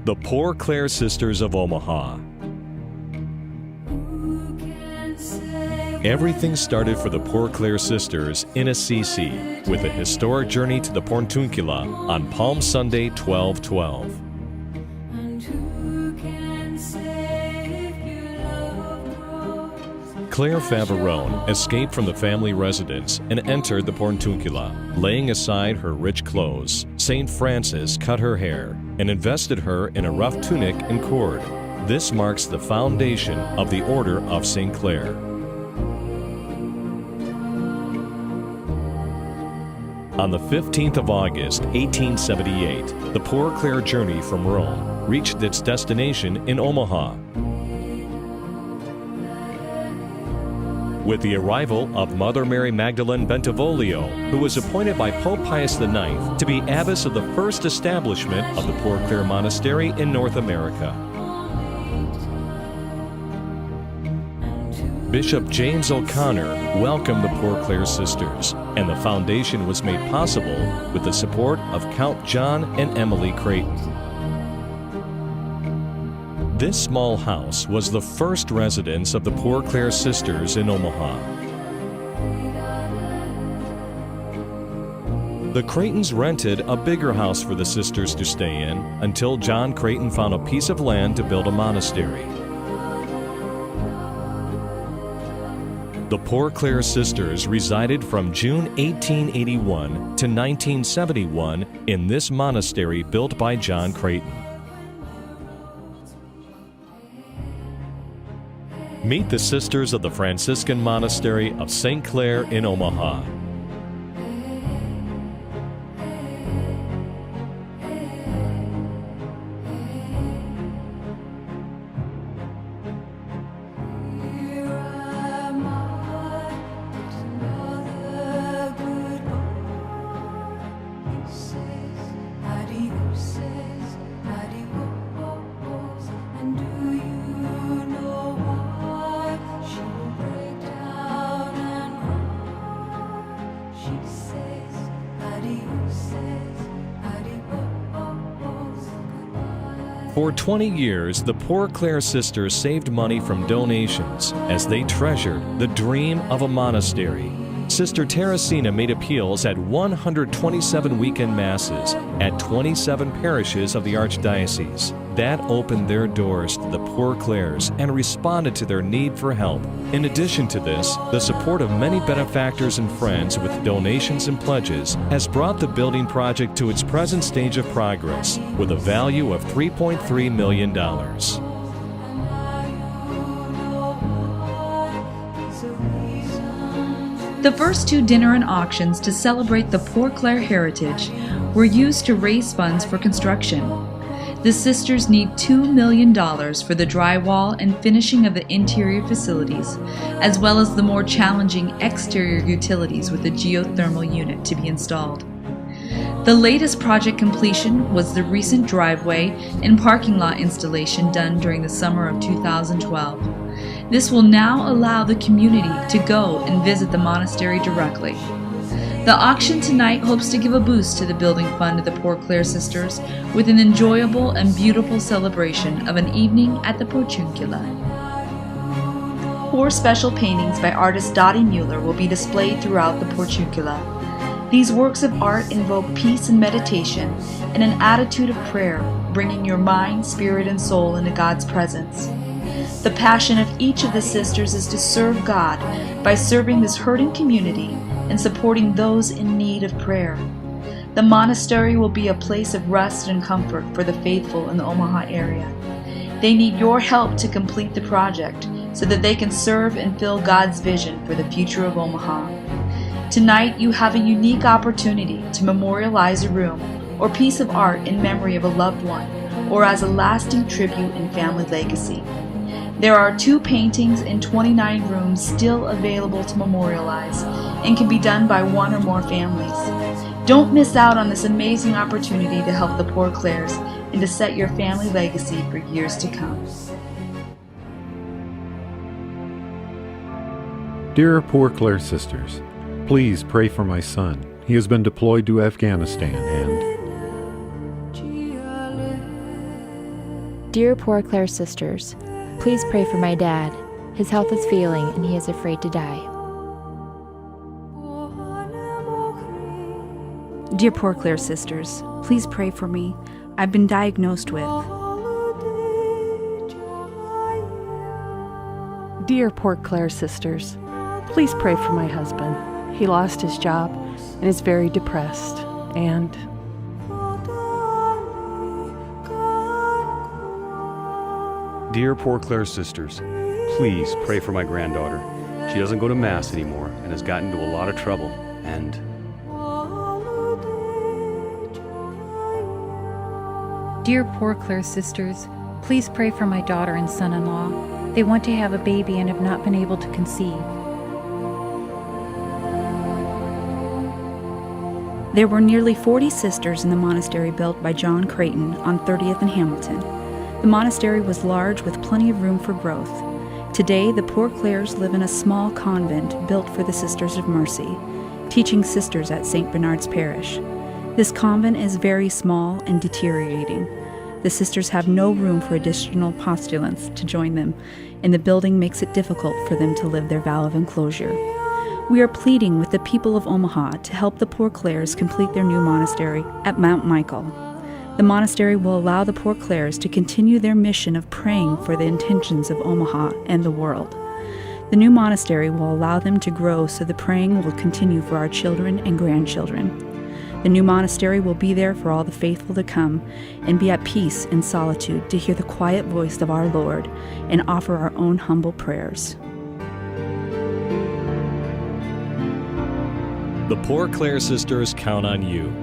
The Poor Clare Sisters of Omaha. Everything started for the Poor Clare Sisters in Assisi with a historic journey to the Portiuncula on Palm Sunday 12/12. Clare Favarone escaped from the family residence and entered the Portiuncula. Laying aside her rich clothes, St. Francis cut her hair and invested her in a rough tunic and cord. This marks the foundation of the Order of St. Clare. On the 15th of August, 1878, the Poor Clare journey from Rome reached its destination in Omaha. With the arrival of Mother Mary Magdalene Bentivoglio, who was appointed by Pope Pius IX to be abbess of the first establishment of the Poor Clare Monastery in North America. Bishop James O'Connor welcomed the Poor Clare Sisters, and the foundation was made possible with the support of Count John and Emily Creighton. This small house was the first residence of the Poor Clare Sisters in Omaha. The Creightons rented a bigger house for the sisters to stay in until John Creighton found a piece of land to build a monastery. The Poor Clare Sisters resided from June 1881 to 1971 in this monastery built by John Creighton. Meet the Sisters of the Franciscan Monastery of St. Clare in Omaha. For 20 years, the Poor Clare Sisters saved money from donations as they treasured the dream of a monastery. Sister Teresina made appeals at 127 weekend masses at 27 parishes of the Archdiocese. That opened their doors to the Poor Clares and responded to their need for help. In addition to this, the support of many benefactors and friends with donations and pledges has brought the building project to its present stage of progress with a value of $3.3 million. The first two dinner and auctions to celebrate the Poor Clare heritage were used to raise funds for construction. The sisters need $2 million for the drywall and finishing of the interior facilities, as well as the more challenging exterior utilities with a geothermal unit to be installed. The latest project completion was the recent driveway and parking lot installation done during the summer of 2012. This will now allow the community to go and visit the monastery directly. The auction tonight hopes to give a boost to the building fund of the Poor Clare Sisters with an enjoyable and beautiful celebration of an evening at the Portiuncula. 4 special paintings by artist Dottie Mueller will be displayed throughout the Portiuncula. These works of art invoke peace and meditation and an attitude of prayer, bringing your mind, spirit, and soul into God's presence. The passion of each of the sisters is to serve God by serving this hurting community and supporting those in need of prayer. The monastery will be a place of rest and comfort for the faithful in the Omaha area. They need your help to complete the project so that they can serve and fill God's vision for the future of Omaha. Tonight you have a unique opportunity to memorialize a room or piece of art in memory of a loved one or as a lasting tribute and family legacy. There are 2 paintings in 29 rooms still available to memorialize and can be done by 1 or more families. Don't miss out on this amazing opportunity to help the Poor Clares and to set your family legacy for years to come. Dear Poor Clare Sisters, please pray for my son. He has been deployed to Afghanistan and Dear Poor Clare Sisters, please pray for my dad. His health is failing and he is afraid to die. Dear Poor Clare Sisters, please pray for me. I've been diagnosed with. Dear Poor Clare Sisters, please pray for my husband. He lost his job and is very depressed. And Dear Poor Clare Sisters, please pray for my granddaughter. She doesn't go to Mass anymore and has gotten into a lot of trouble. And Dear Poor Clare Sisters, please pray for my daughter and son-in-law. They want to have a baby and have not been able to conceive. There were nearly 40 sisters in the monastery built by John Creighton on 30th and Hamilton. The monastery was large with plenty of room for growth. Today, the Poor Clares live in a small convent built for the Sisters of Mercy, teaching sisters at St. Bernard's Parish. This convent is very small and deteriorating. The sisters have no room for additional postulants to join them, and the building makes it difficult for them to live their vow of enclosure. We are pleading with the people of Omaha to help the Poor Clares complete their new monastery at Mount Michael. The monastery will allow the Poor Clares to continue their mission of praying for the intentions of Omaha and the world. The new monastery will allow them to grow so the praying will continue for our children and grandchildren. The new monastery will be there for all the faithful to come and be at peace in solitude to hear the quiet voice of our Lord and offer our own humble prayers. The Poor Clare Sisters count on you.